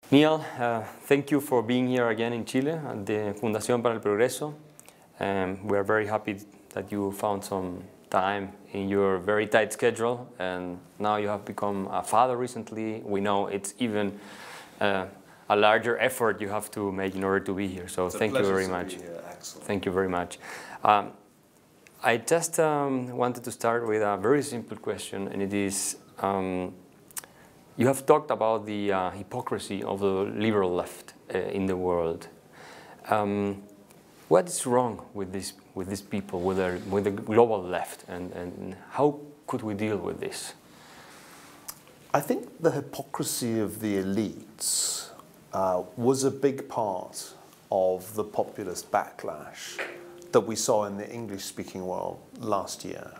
Niall, thank you for being here again in Chile at the Fundación para el Progreso. We are very happy that you found some time in your very tight schedule, and now you have become a father recently. We know it's even a larger effort you have to make in order to be here. So thank you very much. Here, Axel. Thank you very much. I just wanted to start with a very simple question, and it is, you have talked about the hypocrisy of the liberal left in the world. What is wrong with these people, with the global left, and how could we deal with this? I think the hypocrisy of the elites was a big part of the populist backlash that we saw in the English-speaking world last year.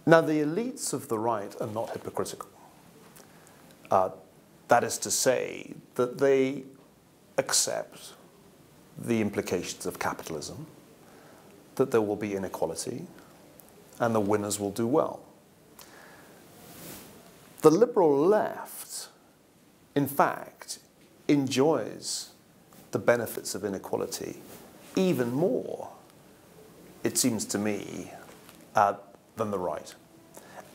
Now, the elites of the right are not hypocritical. That is to say that they accept the implications of capitalism, that there will be inequality, and the winners will do well. The liberal left, in fact, enjoys the benefits of inequality even more, it seems to me, than the right.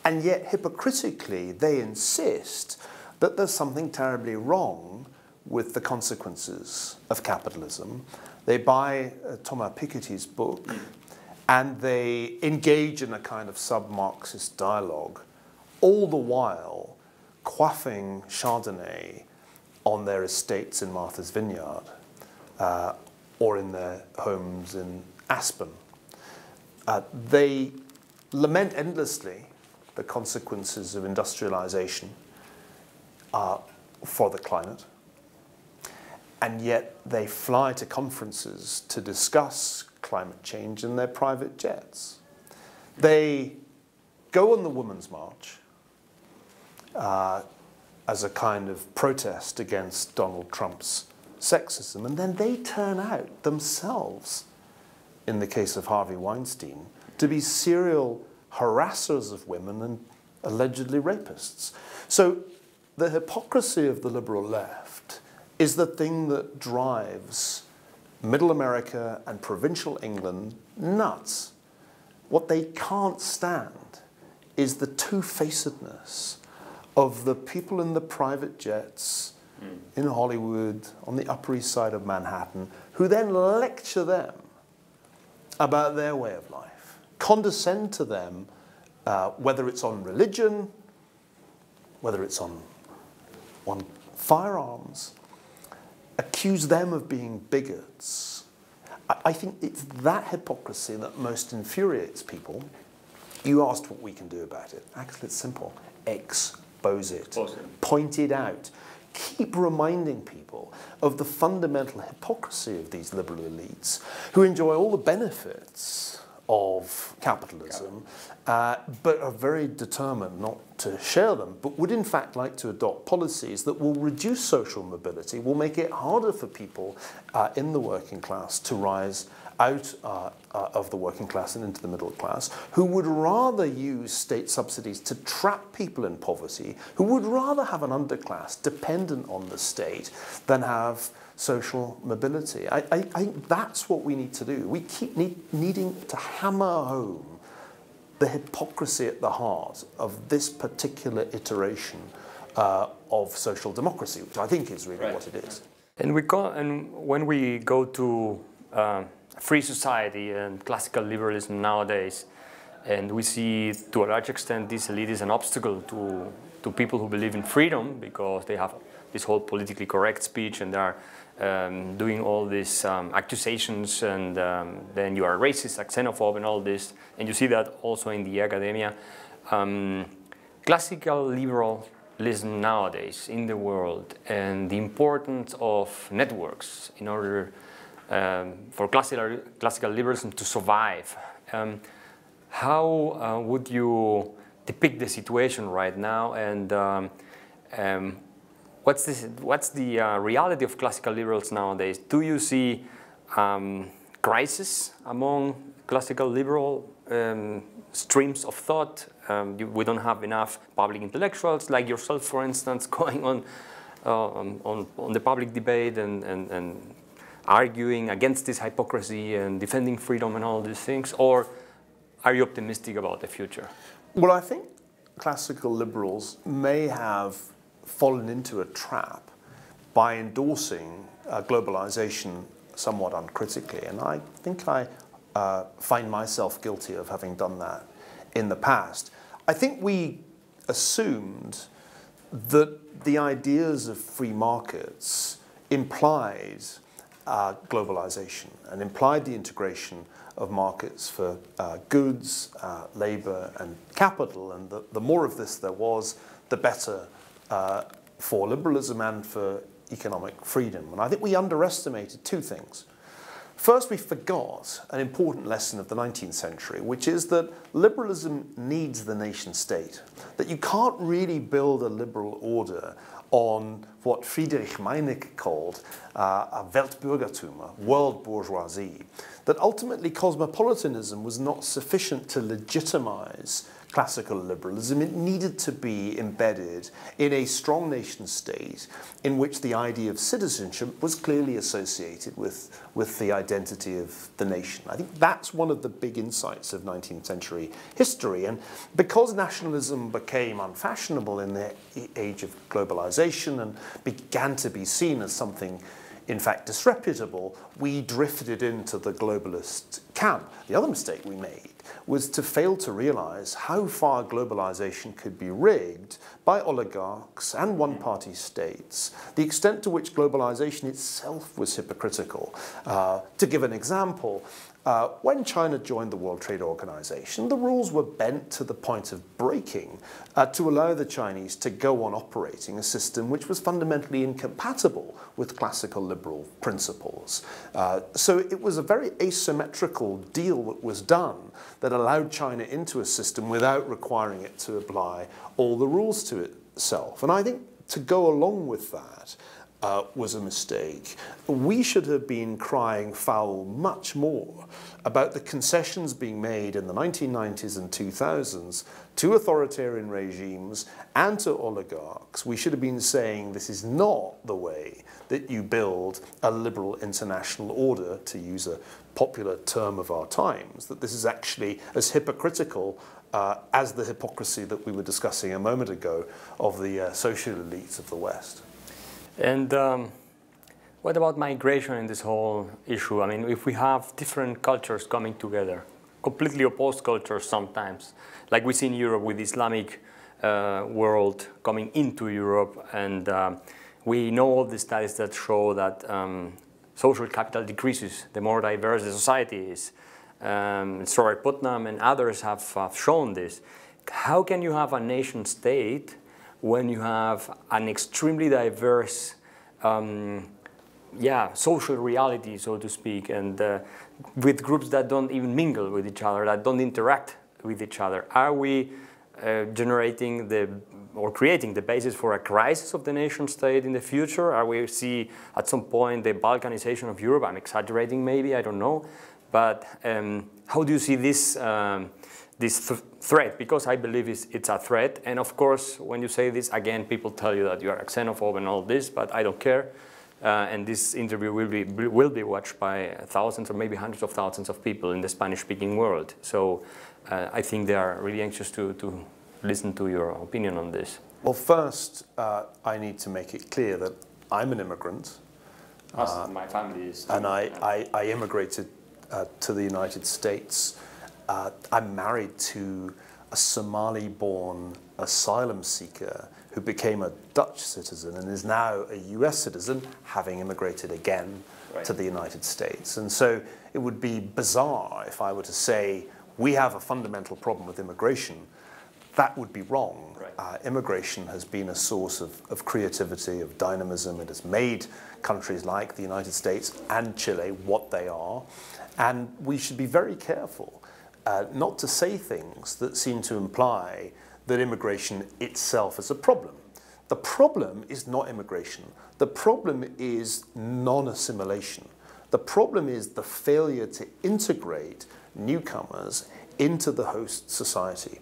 And yet, hypocritically, they insist that there's something terribly wrong with the consequences of capitalism. They buy Thomas Piketty's book and they engage in a kind of sub-Marxist dialogue, all the while quaffing Chardonnay on their estates in Martha's Vineyard or in their homes in Aspen. They lament endlessly the consequences of industrialization for the climate, and yet they fly to conferences to discuss climate change in their private jets. They go on the Women's March as a kind of protest against Donald Trump's sexism, and then they turn out themselves, in the case of Harvey Weinstein, to be serial harassers of women and allegedly rapists. So the hypocrisy of the liberal left is the thing that drives middle America and provincial England nuts. What they can't stand is the two-facedness of the people in the private jets in Hollywood, on the Upper East Side of Manhattan, who then lecture them about their way of life, condescend to them, whether it's on religion, whether it's on firearms, accuse them of being bigots. I think it's that hypocrisy that most infuriates people. You asked what we can do about it. Actually, it's simple. Expose it. Point it out. Keep reminding people of the fundamental hypocrisy of these liberal elites who enjoy all the benefits of capitalism, but are very determined not to share them, but would in fact like to adopt policies that will reduce social mobility, will make it harder for people in the working class to rise out of the working class and into the middle class, who would rather use state subsidies to trap people in poverty, who would rather have an underclass dependent on the state than have social mobility. I think that's what we need to do. We keep needing to hammer home the hypocrisy at the heart of this particular iteration of social democracy, which I think is really what it is. And when we go to free society and classical liberalism nowadays, and we see to a large extent this elite is an obstacle to people who believe in freedom, because they have this whole politically correct speech and they are doing all these accusations, and then you are racist, xenophobe, and all this, and you see that also in the academia. Classical liberalism nowadays in the world, and the importance of networks in order for classical liberalism to survive. How would you depict the situation right now, and what's the reality of classical liberals nowadays? Do you see crisis among classical liberal streams of thought? We don't have enough public intellectuals like yourself, for instance, going on on the public debate and arguing against this hypocrisy and defending freedom and all these things? Or are you optimistic about the future? Well, I think classical liberals may have fallen into a trap by endorsing globalization somewhat uncritically. And I think I find myself guilty of having done that in the past. I think we assumed that the ideas of free markets implied globalization and implied the integration of markets for goods, labor, and capital. And the more of this there was, the better for liberalism and for economic freedom. And I think we underestimated two things. First, we forgot an important lesson of the 19th century, which is that liberalism needs the nation state, that you can't really build a liberal order on what Friedrich Meinecke called a Weltbürgertum, a world bourgeoisie, that ultimately cosmopolitanism was not sufficient to legitimize classical liberalism. It needed to be embedded in a strong nation state in which the idea of citizenship was clearly associated with the identity of the nation. I think that's one of the big insights of 19th century history. And because nationalism became unfashionable in the age of globalization and began to be seen as something in fact disreputable, we drifted into the globalist camp. The other mistake we made was to fail to realize how far globalization could be rigged by oligarchs and one-party states, the extent to which globalization itself was hypocritical. To give an example, when China joined the World Trade Organization, the rules were bent to the point of breaking to allow the Chinese to go on operating a system which was fundamentally incompatible with classical liberal principles. So it was a very asymmetrical deal that was done that allowed China into a system without requiring it to apply all the rules to itself. And I think to go along with that was a mistake. We should have been crying foul much more about the concessions being made in the 1990s and 2000s to authoritarian regimes and to oligarchs. We should have been saying this is not the way that you build a liberal international order, to use a popular term of our times, that this is actually as hypocritical as the hypocrisy that we were discussing a moment ago of the social elites of the West. And what about migration in this whole issue? I mean, if we have different cultures coming together, completely opposed cultures sometimes, like we see in Europe with the Islamic world coming into Europe, and we know all the studies that show that social capital decreases the more diverse the society is. Sorry, Putnam and others have shown this. How can you have a nation state when you have an extremely diverse social reality, so to speak, and with groups that don't even mingle with each other, that don't interact with each other? Are we generating or creating the basis for a crisis of the nation state in the future? Are we see at some point the Balkanization of Europe? I'm exaggerating maybe, I don't know. But how do you see this threat? Because I believe it's a threat. And of course, when you say this, again, people tell you that you are a xenophobe and all this, but I don't care. And this interview will be watched by thousands or maybe hundreds of thousands of people in the Spanish-speaking world. So I think they are really anxious to listen to your opinion on this. Well, first, I need to make it clear that I'm an immigrant. My family is. And I immigrated to the United States. I'm married to a Somali-born asylum seeker who became a Dutch citizen and is now a US citizen, having immigrated again to the United States. And so it would be bizarre if I were to say, we have a fundamental problem with immigration. That would be wrong. Right. Immigration has been a source of creativity, of dynamism. It has made countries like the United States and Chile what they are. And we should be very careful not to say things that seem to imply that immigration itself is a problem. The problem is not immigration. The problem is non-assimilation. The problem is the failure to integrate newcomers into the host society.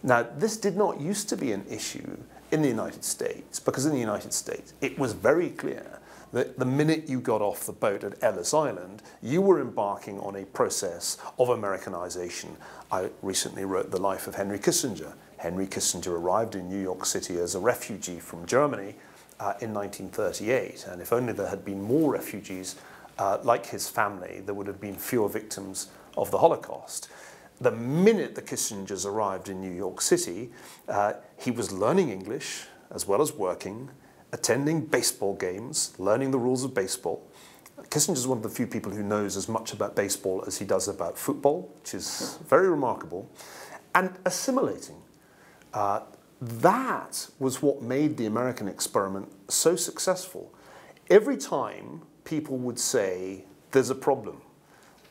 Now, this did not used to be an issue in the United States, because in the United States it was very clear that the minute you got off the boat at Ellis Island, you were embarking on a process of Americanization. I recently wrote The Life of Henry Kissinger. Henry Kissinger arrived in New York City as a refugee from Germany in 1938, and if only there had been more refugees like his family, there would have been fewer victims of the Holocaust. The minute the Kissingers arrived in New York City, he was learning English as well as working, attending baseball games, learning the rules of baseball. Kissinger is one of the few people who knows as much about baseball as he does about football, which is very remarkable, and assimilating. That was what made the American experiment so successful. Every time people would say, there's a problem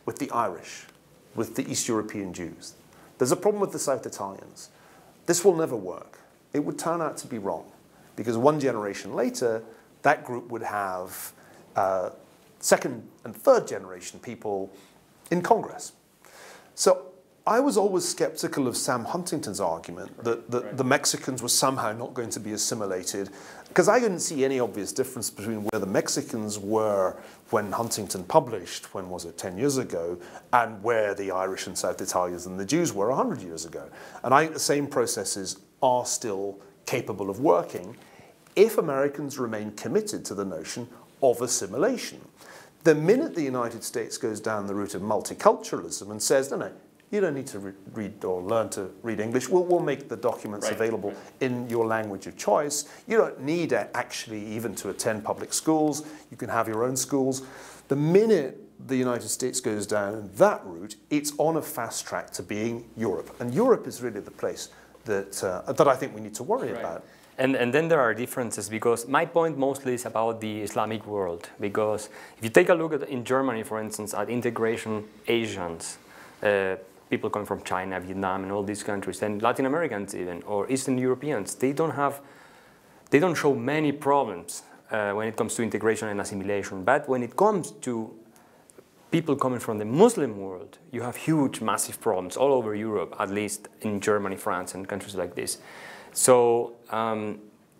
with the Irish, with the East European Jews, there's a problem with the South Italians, this will never work, it would turn out to be wrong. Because one generation later, that group would have second and third generation people in Congress. So I was always skeptical of Sam Huntington's argument that the Mexicans were somehow not going to be assimilated, because I didn't see any obvious difference between where the Mexicans were when Huntington published, when was it, 10 years ago, and where the Irish and South Italians and the Jews were 100 years ago. And I think the same processes are still capable of working if Americans remain committed to the notion of assimilation. The minute the United States goes down the route of multiculturalism and says, no, you don't need to read or learn to read English, we'll make the documents available in your language of choice. You don't need actually even to attend public schools. You can have your own schools. The minute the United States goes down that route, it's on a fast track to being Europe. And Europe is really the place that I think we need to worry about. And then there are differences, because my point mostly is about the Islamic world. Because if you take a look at, in Germany, for instance, at integration Asians, people coming from China, Vietnam, and all these countries, and Latin Americans even, or Eastern Europeans, they don't show many problems when it comes to integration and assimilation. But when it comes to people coming from the Muslim world, you have huge, massive problems all over Europe, at least in Germany, France, and countries like this. So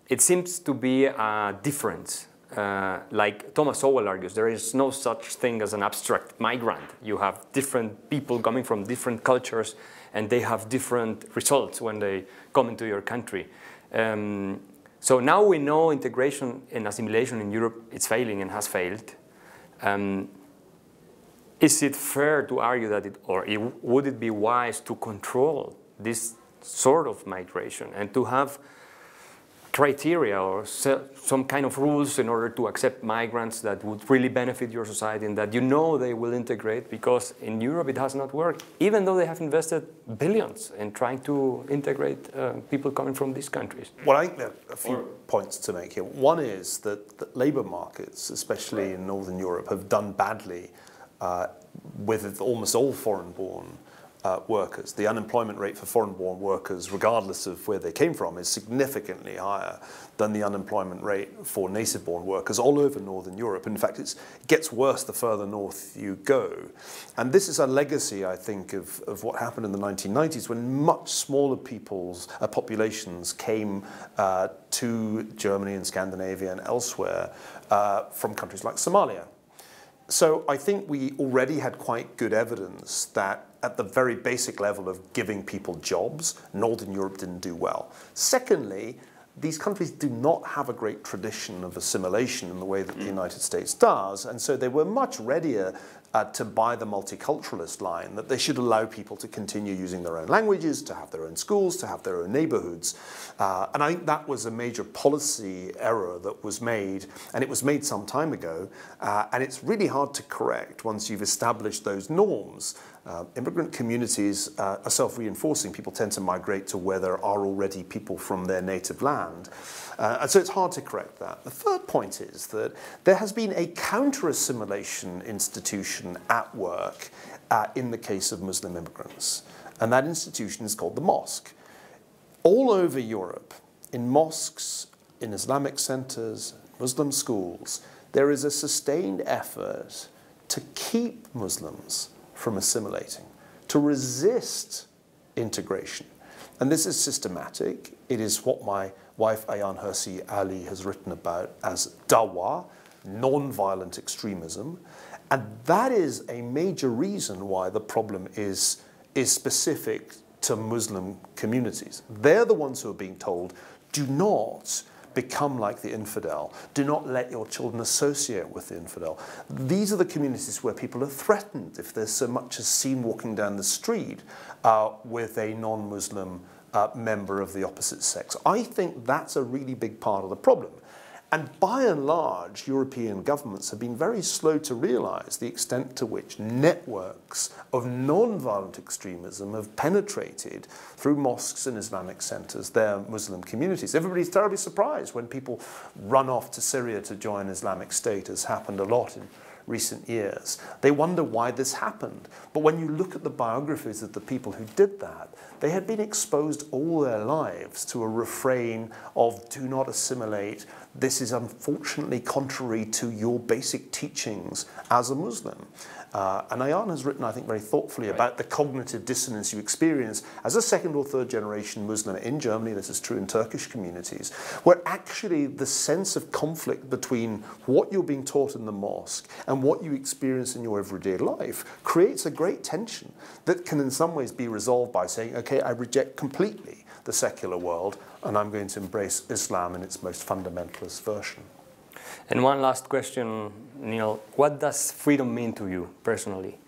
it seems to be a difference. Like Thomas Sowell argues, there is no such thing as an abstract migrant. You have different people coming from different cultures, and they have different results when they come into your country. So now we know integration and assimilation in Europe, it's failing and has failed. Is it fair to argue that would it be wise to control this sort of migration and to have criteria or some kind of rules in order to accept migrants that would really benefit your society and that you know they will integrate? Because in Europe it has not worked, even though they have invested billions in trying to integrate people coming from these countries. Well, I think there are a few points to make here. One is that labour markets, especially in Northern Europe, have done badly with almost all foreign-born workers. The unemployment rate for foreign-born workers, regardless of where they came from, is significantly higher than the unemployment rate for native-born workers all over Northern Europe. In fact, it gets worse the further north you go. And this is a legacy, I think, of what happened in the 1990s, when much smaller populations came to Germany and Scandinavia and elsewhere from countries like Somalia. So I think we already had quite good evidence that at the very basic level of giving people jobs, Northern Europe didn't do well. Secondly, these countries do not have a great tradition of assimilation in the way that the United States does, and so they were much readier to buy the multiculturalist line, that they should allow people to continue using their own languages, to have their own schools, to have their own neighborhoods. And I think that was a major policy error that was made, and it was made some time ago, and it's really hard to correct once you've established those norms. Immigrant communities are self-reinforcing. People tend to migrate to where there are already people from their native land. And so it's hard to correct that. The third point is that there has been a counter-assimilation institution at work in the case of Muslim immigrants. And that institution is called the mosque. All over Europe, in mosques, in Islamic centers, Muslim schools, there is a sustained effort to keep Muslims from assimilating, to resist integration. And this is systematic. It is what my wife Ayaan Hirsi Ali has written about as dawa, non-violent extremism. And that is a major reason why the problem is specific to Muslim communities. They're the ones who are being told, do not become like the infidel. Do not let your children associate with the infidel. These are the communities where people are threatened if there's so much as seen walking down the street with a non-Muslim member of the opposite sex. I think that's a really big part of the problem. And by and large, European governments have been very slow to realize the extent to which networks of non-violent extremism have penetrated through mosques and Islamic centers, their Muslim communities. Everybody's terribly surprised when people run off to Syria to join Islamic State, as happened a lot in recent years. They wonder why this happened. But when you look at the biographies of the people who did that, they had been exposed all their lives to a refrain of do not assimilate. This is unfortunately contrary to your basic teachings as a Muslim. And Ayaan has written, I think, very thoughtfully about the cognitive dissonance you experience as a second or third generation Muslim in Germany. This is true in Turkish communities, where actually the sense of conflict between what you're being taught in the mosque and what you experience in your everyday life creates a great tension that can in some ways be resolved by saying, okay, I reject completely the secular world and I'm going to embrace Islam in its most fundamentalist version. And one last question, Neil. What does freedom mean to you personally?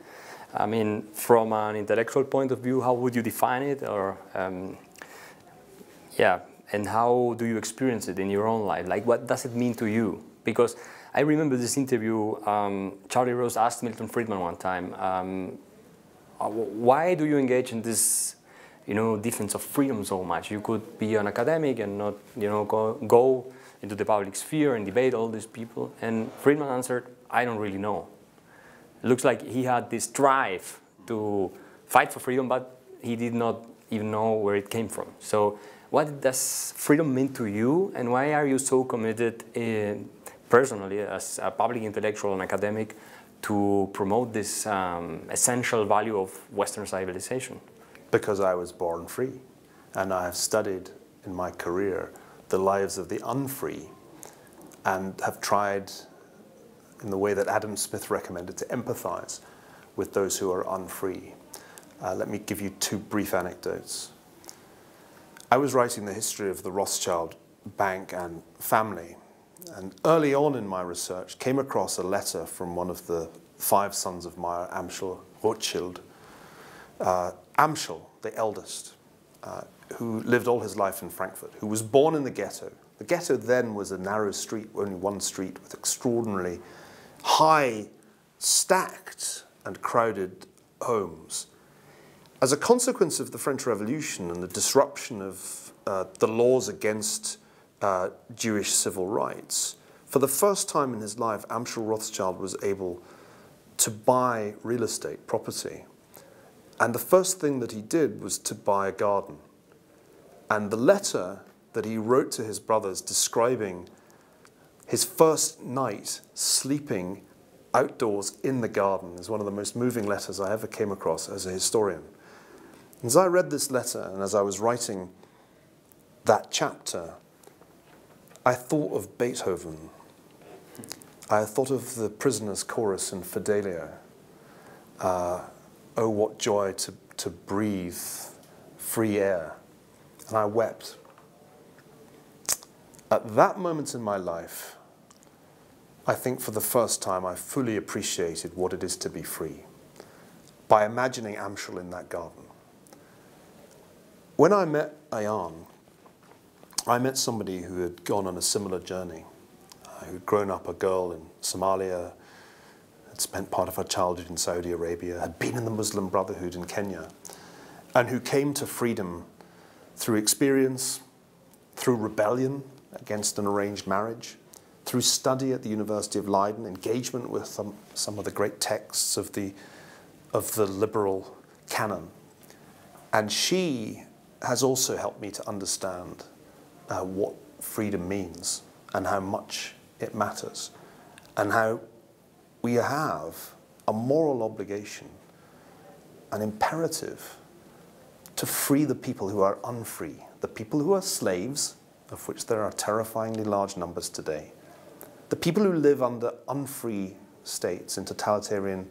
I mean, from an intellectual point of view, how would you define it? Or, yeah, and how do you experience it in your own life? Like, what does it mean to you? Because I remember this interview, Charlie Rose asked Milton Friedman one time, why do you engage in this, defense of freedom so much? You could be an academic and not, go into the public sphere and debate all these people. And Friedman answered, I don't really know. It looks like he had this drive to fight for freedom, but he did not even know where it came from. So what does freedom mean to you, and why are you so committed personally as a public intellectual and academic to promote this essential value of Western civilization? Because I was born free, and I have studied in my career the lives of the unfree, and have tried, in the way that Adam Smith recommended, to empathize with those who are unfree. Let me give you two brief anecdotes. I was writing the history of the Rothschild bank and family, and early on in my research came across a letter from one of the 5 sons of Meyer Amschel Rothschild. Amschel, the eldest, who lived all his life in Frankfurt, who was born in the ghetto. The ghetto then was a narrow street, only one street, with extraordinarily high, stacked and crowded homes. As a consequence of the French Revolution and the disruption of the laws against Jewish civil rights, for the first time in his life, Amschel Rothschild was able to buy real estate, property. And the first thing that he did was to buy a garden. And the letter that he wrote to his brothers describing his first night sleeping outdoors in the garden is one of the most moving letters I ever came across as a historian. As I read this letter and as I was writing that chapter, I thought of Beethoven. I thought of the Prisoner's Chorus in Fidelio. Oh, what joy to breathe free air. And I wept. At that moment in my life, I think for the first time I fully appreciated what it is to be free by imagining Amschel in that garden. When I met Ayaan, I met somebody who had gone on a similar journey, who'd grown up a girl in Somalia, had spent part of her childhood in Saudi Arabia, had been in the Muslim Brotherhood in Kenya, and who came to freedom through experience, through rebellion against an arranged marriage, through study at the University of Leiden, engagement with some of the great texts of the liberal canon. And she has also helped me to understand what freedom means and how much it matters, and how we have a moral obligation, an imperative, to free the people who are unfree, the people who are slaves, of which there are terrifyingly large numbers today, the people who live under unfree states in totalitarian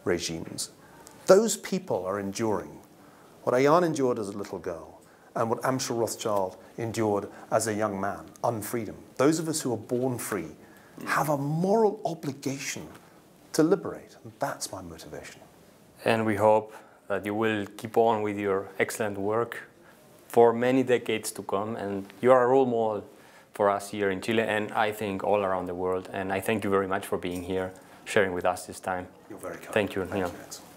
regimes. Those people are enduring what Ayan endured as a little girl and what Amschel Rothschild endured as a young man, unfreedom. Those of us who are born free have a moral obligation to liberate, and that's my motivation. And we hope that you will keep on with your excellent work for many decades to come, and you are a role model for us here in Chile, and I think all around the world. And I thank you very much for being here, sharing with us this time. You're very kind. Thank you, Neil. Thank you.